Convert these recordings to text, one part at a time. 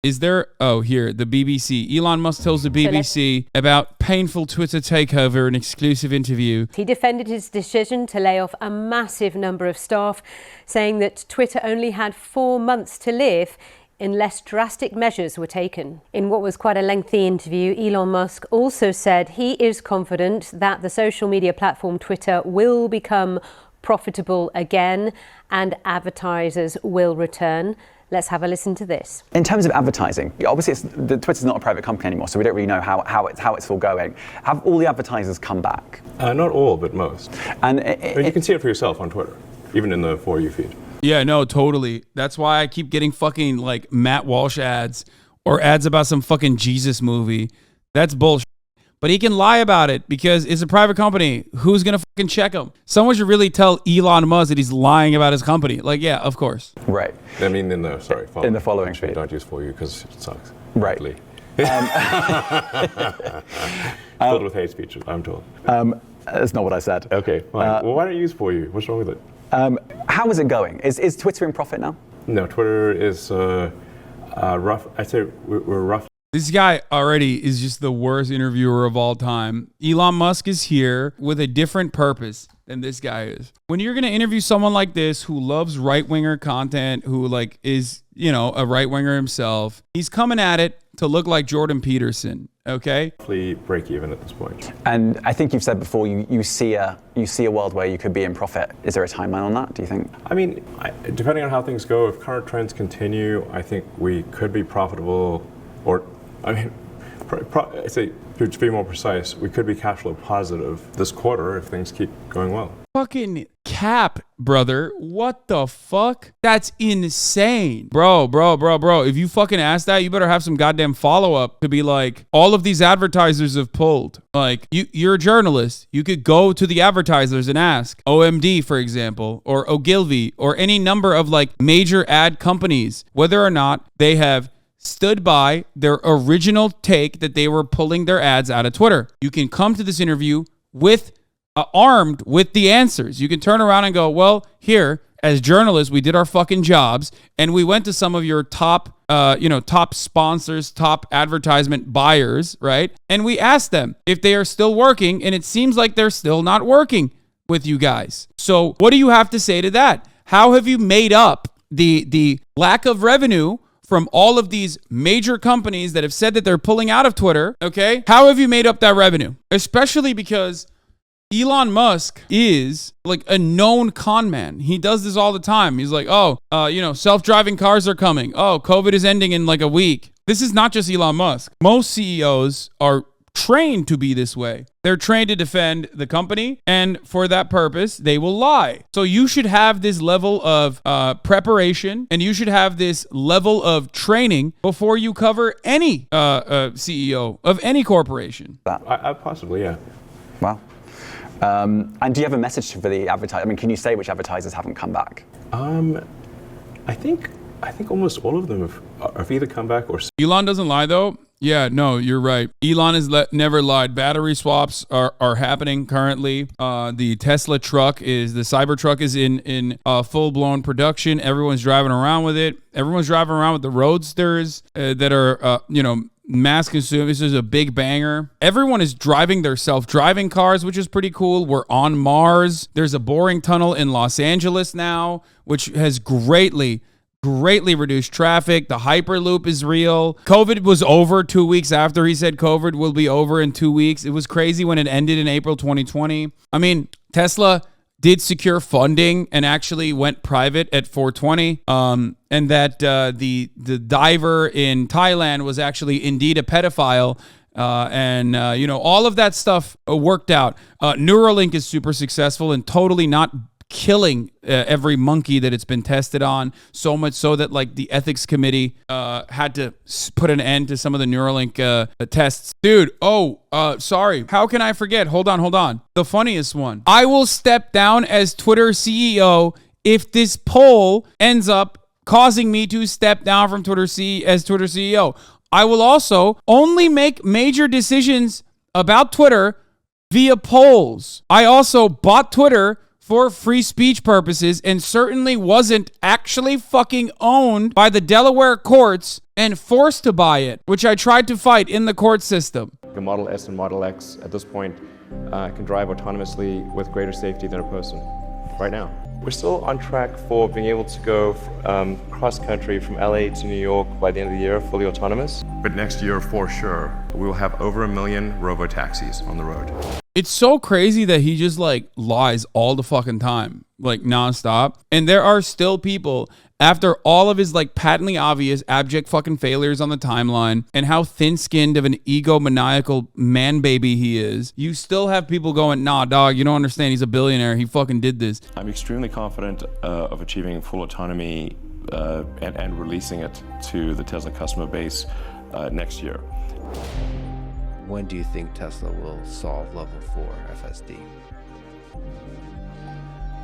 Is there? Oh, here, the BBC. Elon Musk tells the BBC about painful Twitter takeover, an exclusive interview. He defended his decision to lay off a massive number of staff, saying that Twitter only had 4 months to live unless drastic measures were taken. In what was quite a lengthy interview, Elon Musk also said he is confident that the social media platform Twitter will become profitable again and advertisers will return. Let's have a listen to this. In terms of advertising, obviously Twitter's not a private company anymore, so we don't really know how it's all going. Have all the advertisers come back? Not all, but most. And you can see it for yourself on Twitter, even in the For You feed. Yeah, no, totally. That's why I keep getting fucking like Matt Walsh ads or ads about some fucking Jesus movie. That's bullshit. But he can lie about it because it's a private company. Who's going to fucking check him? Someone should really tell Elon Musk that he's lying about his company. Like, yeah, of course. Right. I mean, in the following feed. Don't use For You because it sucks. Right. Filled with hate speech, I'm told. That's not what I said. Okay, fine. Well, why don't you use For You? What's wrong with it? How is it going? Is Twitter in profit now? No, Twitter is rough. I'd say we're rough. This guy already is just the worst interviewer of all time. Elon Musk is here with a different purpose than this guy is. When you're going to interview someone like this who loves right-winger content, who like is, you know, a right-winger himself, he's coming at it to look like Jordan Peterson, okay? Roughly break even at this point. And I think you've said before you see a world where you could be in profit. Is there a timeline on that, do you think? I mean, depending on how things go, if current trends continue, I think we could be profitable, or I'd say, to be more precise, we could be cash flow positive this quarter if things keep going well. Fucking cap, brother. What the fuck? That's insane. Bro. If you fucking ask that, you better have some goddamn follow-up to be like, all of these advertisers have pulled. Like, you're a journalist. You could go to the advertisers and ask. OMD, for example, or Ogilvy, or any number of like major ad companies, whether or not they have stood by their original take that they were pulling their ads out of Twitter. You can come to this interview with armed with the answers. You can turn around and go, well, here, as journalists, we did our fucking jobs and we went to some of your top sponsors, top advertisement buyers, right? And we asked them if they are still working, and it seems like they're still not working with you guys. So what do you have to say to that? How have you made up the lack of revenue from all of these major companies that have said that they're pulling out of Twitter, okay? How have you made up that revenue? Especially because Elon Musk is like a known con man. He does this all the time. He's like, self-driving cars are coming. Oh, COVID is ending in like a week. This is not just Elon Musk. Most CEOs are trained to be this way. They're trained to defend the company, and for that purpose, they will lie. So you should have this level of preparation, and you should have this level of training before you cover any CEO of any corporation. Possibly, yeah. Wow. And do you have a message for the advertisers? I mean, can you say which advertisers haven't come back? I think almost all of them have either come back or... Elon doesn't lie, though. Yeah, no, you're right. Elon has never lied. Battery swaps are happening currently. The Tesla truck the Cybertruck is in full-blown production. Everyone's driving around with it. Everyone's driving around with the Roadsters that are, mass consumed. This is a big banger. Everyone is driving their self-driving cars, which is pretty cool. We're on Mars. There's a boring tunnel in Los Angeles now, which has greatly reduced traffic. The Hyperloop is real. COVID was over 2 weeks after he said COVID will be over in 2 weeks. It was crazy when it ended in April 2020. I mean, Tesla did secure funding and actually went private at 420. And that the diver in Thailand was actually indeed a pedophile. All of that stuff worked out. Neuralink is super successful and totally not killing every monkey that it's been tested on, so much so that like the ethics committee had to put an end to some of the Neuralink tests. Dude, sorry. How can I forget? Hold on. The funniest one. I will step down as Twitter CEO if this poll ends up causing me to step down from Twitter as Twitter CEO. I will also only make major decisions about Twitter via polls. I also bought Twitter for free speech purposes and certainly wasn't actually fucking owned by the Delaware courts and forced to buy it, which I tried to fight in the court system. The Model S and Model X at this point can drive autonomously with greater safety than a person right now. We're still on track for being able to go cross country from LA to New York by the end of the year, fully autonomous. But next year, for sure, we will have over 1 million robo-taxis on the road. It's so crazy that he just like lies all the fucking time, like nonstop. And there are still people after all of his like patently obvious abject fucking failures on the timeline and how thin-skinned of an egomaniacal man baby he is. You still have people going, nah, dog, you don't understand. He's a billionaire. He fucking did this. I'm extremely confident of achieving full autonomy and releasing it to the Tesla customer base next year. When do you think Tesla will solve level 4 FSD?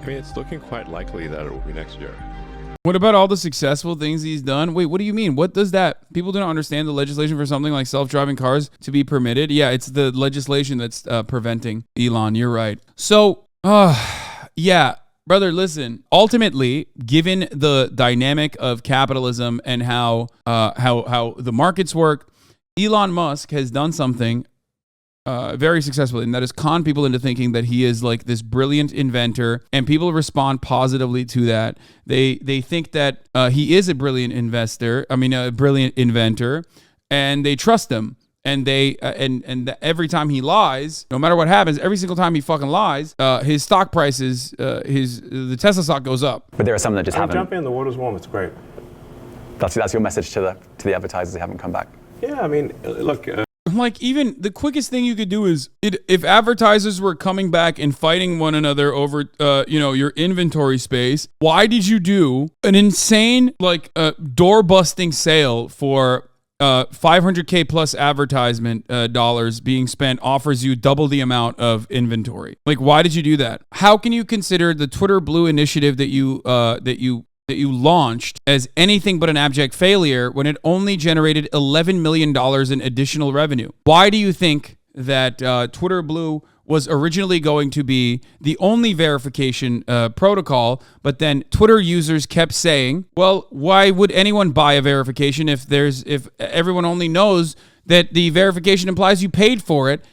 I mean, it's looking quite likely that it will be next year. What about all the successful things he's done? Wait, what do you mean? What does that? People don't understand the legislation for something like self-driving cars to be permitted. Yeah, it's the legislation that's preventing Elon. You're right. So, yeah, brother, listen. Ultimately, given the dynamic of capitalism and how the markets work, Elon Musk has done something very successfully, and that is con people into thinking that he is like this brilliant inventor, and people respond positively to that. They think that he is a brilliant a brilliant inventor, and they trust him. And they every time he lies, no matter what happens, every single time he fucking lies, his stock prices, the Tesla stock goes up. But there are some that just haven't. Jump in, the water's warm. It's great. That's your message to the advertisers. They haven't come back. Yeah, I mean, look. Like, even the quickest thing you could do is if advertisers were coming back and fighting one another over, your inventory space, why did you do an insane, like, door busting sale for $500K plus advertisement dollars being spent offers you double the amount of inventory? Like, why did you do that? How can you consider the Twitter Blue initiative that you launched as anything but an abject failure when it only generated $11 million in additional revenue? Why do you think that Twitter Blue was originally going to be the only verification protocol, but then Twitter users kept saying, well, why would anyone buy a verification if everyone only knows that the verification implies you paid for it,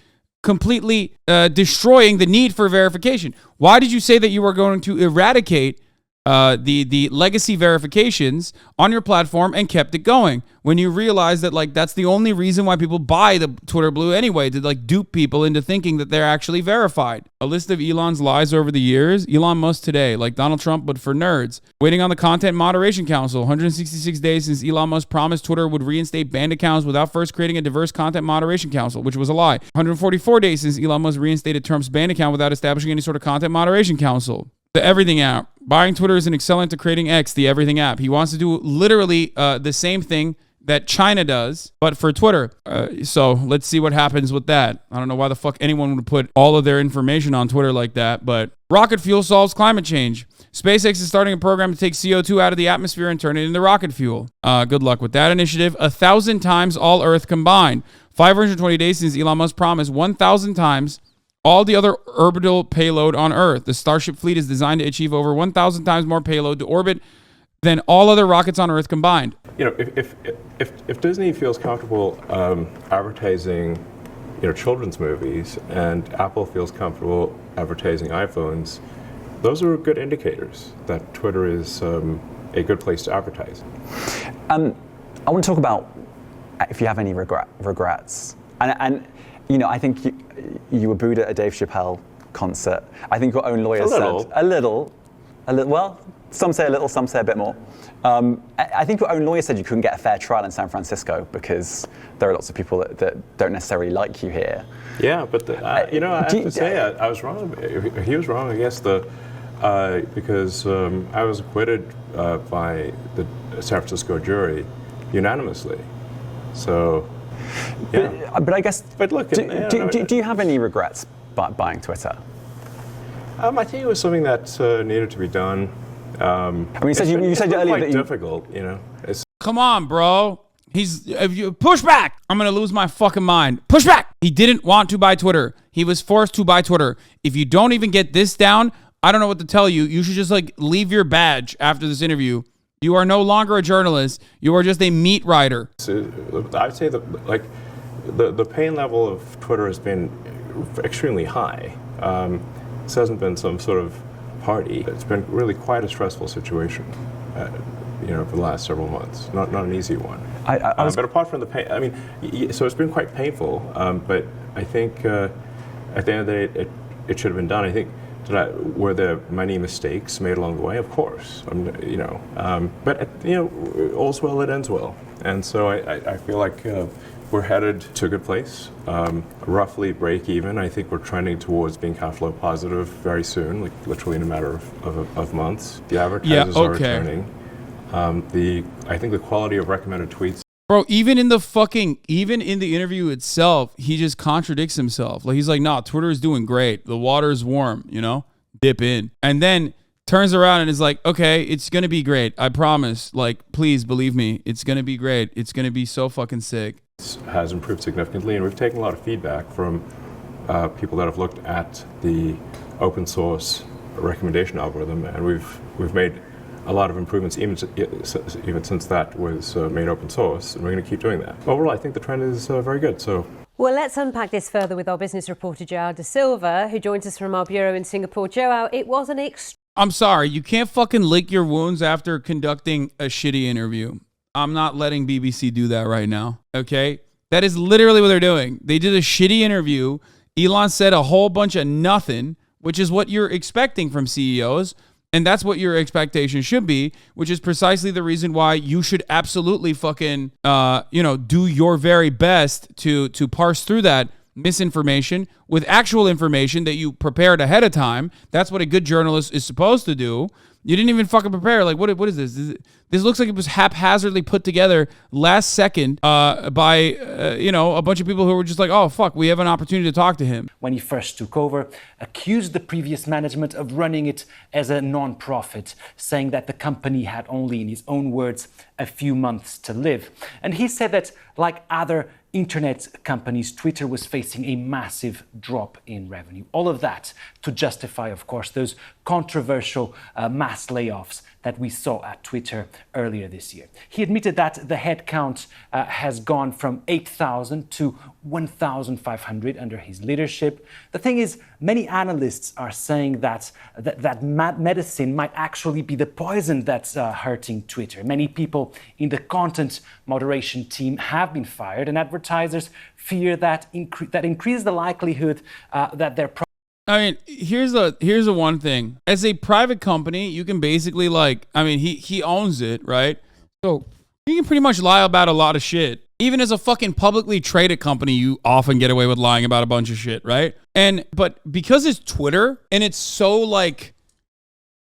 completely destroying the need for verification? Why did you say that you were going to eradicate the legacy verifications on your platform and kept it going when you realized that like that's the only reason why people buy the Twitter Blue anyway, to like dupe people into thinking that they're actually verified? A list of Elon's lies over the years. Elon Musk today, like Donald Trump but for nerds. Waiting on the Content Moderation Council. 166 days since Elon Musk promised Twitter would reinstate banned accounts without first creating a diverse Content Moderation Council, which was a lie. 144 days since Elon Musk reinstated Trump's banned account without establishing any sort of Content Moderation Council. The Everything app. Buying Twitter is an accelerant to creating X, the Everything app. He wants to do literally the same thing that China does, but for Twitter. So let's see what happens with that. I don't know why the fuck anyone would put all of their information on Twitter like that, but rocket fuel solves climate change. SpaceX is starting a program to take CO2 out of the atmosphere and turn it into rocket fuel. Good luck with that initiative. 1,000 times all Earth combined. 520 days since Elon Musk promised 1,000 times all the other orbital payload on Earth. The Starship fleet is designed to achieve over 1,000 times more payload to orbit than all other rockets on Earth combined. You know, if Disney feels comfortable advertising, children's movies, and Apple feels comfortable advertising iPhones, those are good indicators that Twitter is a good place to advertise. I want to talk about if you have any regrets. And I think you were booed at a Dave Chappelle concert. I think your own lawyer said a little. Well, some say a little, some say a bit more. I think your own lawyer said you couldn't get a fair trial in San Francisco because there are lots of people that don't necessarily like you here. Yeah, but I have to say I was wrong. He was wrong, I guess, because I was acquitted by the San Francisco jury unanimously. So. Yeah. But I guess. But look, do you have any regrets buying Twitter? I think it was something that needed to be done. You said earlier quite that difficult, Come on, bro. If you push back, I'm gonna lose my fucking mind. Push back. He didn't want to buy Twitter. He was forced to buy Twitter. If you don't even get this down, I don't know what to tell you. You should just leave your badge after this interview. You are no longer a journalist. You are just a meat writer. So, I'd say that the pain level of Twitter has been extremely high. This hasn't been some sort of party. It's been really quite a stressful situation, for the last several months. Not an easy one. But apart from the pain, I mean, so it's been quite painful. But I think at the end of the day, it should have been done. I think. Were there many mistakes made along the way? Of course, but all's well that ends well, and so I feel like we're headed to a good place. Roughly break even. I think we're trending towards being cash flow positive very soon, like literally in a matter of months. The advertisers are returning. I think the quality of recommended tweets. Bro, even in the interview itself, he just contradicts himself. Like he's like, nah, Twitter is doing great. The water's warm, dip in. And then turns around and is like, okay, it's going to be great. I promise. Like, please believe me. It's going to be great. It's going to be so fucking sick. Has improved significantly. And we've taken a lot of feedback from people that have looked at the open source recommendation algorithm. And we've made a lot of improvements even since that was made open source, and we're going to keep doing that. Overall, I think the trend is very good. So, well, let's unpack this further with our business reporter Gerard De Silva, who joins us from our bureau in Singapore. Joao, it was an I'm sorry, you can't fucking lick your wounds after conducting a shitty interview. I'm not letting BBC do that right now. Okay, that is literally what they're doing. They did a shitty interview. Elon said a whole bunch of nothing, which is what you're expecting from CEOs. And that's what your expectation should be, which is precisely the reason why you should absolutely fucking, do your very best to parse through that misinformation with actual information that you prepared ahead of time. That's what a good journalist is supposed to do. You didn't even fucking prepare. Like, what is this? This looks like it was haphazardly put together last second by a bunch of people who were just like, oh, fuck, we have an opportunity to talk to him. When he first took over, accused the previous management of running it as a non-profit, saying that the company had only, in his own words, a few months to live. And he said that, like other internet companies, Twitter was facing a massive drop in revenue. All of that to justify, of course, those controversial mass layoffs that we saw at Twitter earlier this year. He admitted that the headcount has gone from 8,000 to 1,500 under his leadership. The thing is, many analysts are saying that medicine might actually be the poison that's hurting Twitter. Many people in the content moderation team have been fired, and advertisers fear that increase the likelihood that their I mean, here's the one thing. As a private company, you can basically he owns it, right? So you can pretty much lie about a lot of shit. Even as a fucking publicly traded company, you often get away with lying about a bunch of shit, right? But because it's Twitter and it's so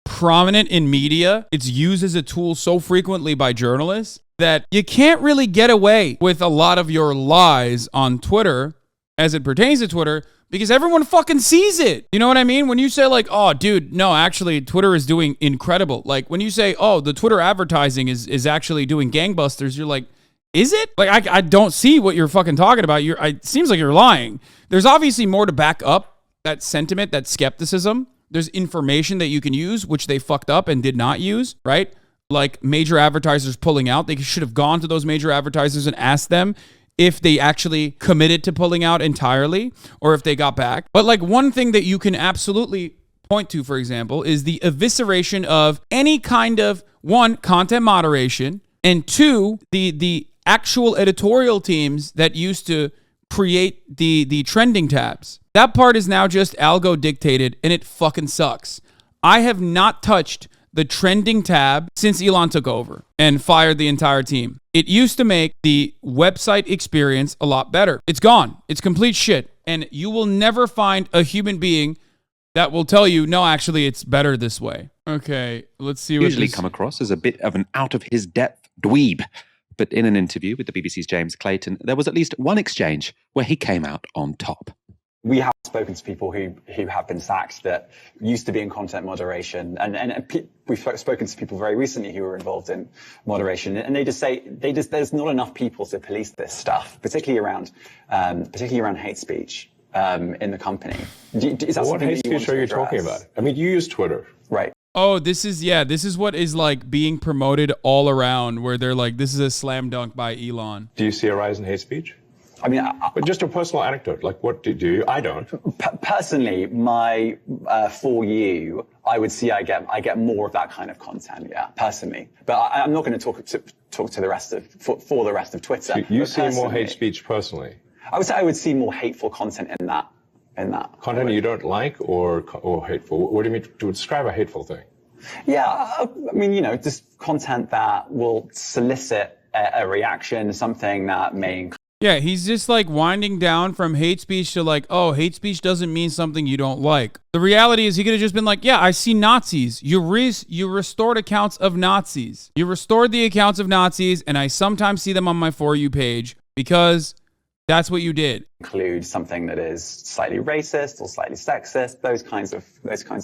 prominent in media, it's used as a tool so frequently by journalists that you can't really get away with a lot of your lies on Twitter as it pertains to Twitter, because everyone fucking sees it. You know what I mean? When you say oh, dude, no, actually Twitter is doing incredible. Like when you say, oh, the Twitter advertising is actually doing gangbusters, you're like, is it? Like, I don't see what you're fucking talking about. It seems like you're lying. There's obviously more to back up that sentiment, that skepticism. There's information that you can use, which they fucked up and did not use, right? Like major advertisers pulling out. They should have gone to those major advertisers and asked them if they actually committed to pulling out entirely or if they got back. But one thing that you can absolutely point to, for example, is the evisceration of any kind of, one, content moderation, and two, the actual editorial teams that used to create the trending tabs. That part is now just algo dictated, and it fucking sucks. I have not touched the trending tab since Elon took over and fired the entire team. It used to make the website experience a lot better. It's gone. It's complete shit. And you will never find a human being that will tell you, no, actually, it's better this way. Okay, let's see what usually come across as a bit of an out-of-his-depth dweeb. But in an interview with the BBC's James Clayton, there was at least one exchange where he came out on top. We have spoken to people who have been sacked that used to be in content moderation, and we've spoken to people very recently who were involved in moderation, and they just say there's not enough people to police this stuff, particularly around hate speech in the company. Is that what hate speech are you talking about? I mean, you use Twitter, right? Oh, this is what is like being promoted all around, where they're like, this is a slam dunk by Elon. Do you see a rise in hate speech? I mean, But just a personal anecdote, like what do you? I don't. Personally, my For You, I would see I get more of that kind of content, yeah, personally. But I'm not going to talk to the rest of, for the rest of Twitter. So you see more hate speech personally? I would say I would see more hateful content in that. Content you don't like or hateful? What do you mean to describe a hateful thing? Yeah, I mean, just content that will solicit a reaction, something that may... Yeah, he's just like winding down from hate speech to like, oh, hate speech doesn't mean something you don't like. The reality is he could have just been like, yeah, I see Nazis. You restored accounts of Nazis. You restored the accounts of Nazis, and I sometimes see them on my For You page because that's what you did. Include something that is slightly racist or slightly sexist, those kinds of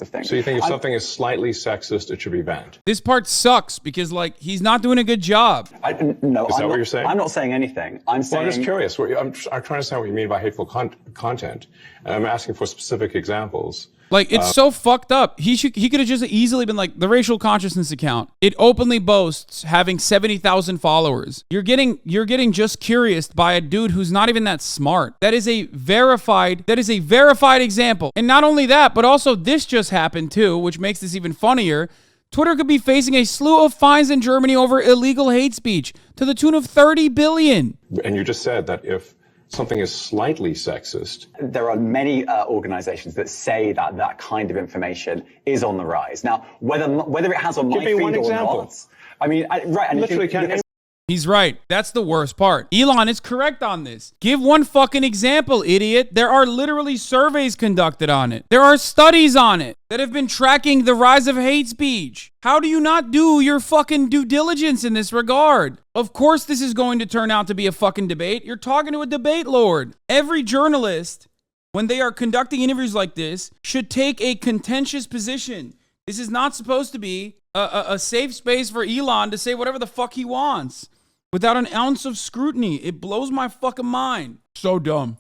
things. So you think if something is slightly sexist, it should be banned? This part sucks because like he's not doing a good job. No, is that what you're saying? I'm not saying anything. I'm just curious. I'm trying to understand what you mean by hateful content, and I'm asking for specific examples. Like, it's so fucked up. He could have just easily been like, the racial consciousness account. It openly boasts having 70,000 followers. You're getting just curious by a dude who's not even that smart. That is a verified example. And not only that, but also this just happened too, which makes this even funnier. Twitter could be facing a slew of fines in Germany over illegal hate speech to the tune of 30 billion. And you just said that if something is slightly sexist. There are many organizations that say that kind of information is on the rise. Now, whether it has on my feed or not, I mean, right. And literally can't. He's right. That's the worst part. Elon is correct on this. Give one fucking example, idiot. There are literally surveys conducted on it. There are studies on it that have been tracking the rise of hate speech. How do you not do your fucking due diligence in this regard? Of course this is going to turn out to be a fucking debate. You're talking to a debate lord. Every journalist, when they are conducting interviews like this, should take a contentious position. This is not supposed to be a safe space for Elon to say whatever the fuck he wants without an ounce of scrutiny. It blows my fucking mind. So dumb.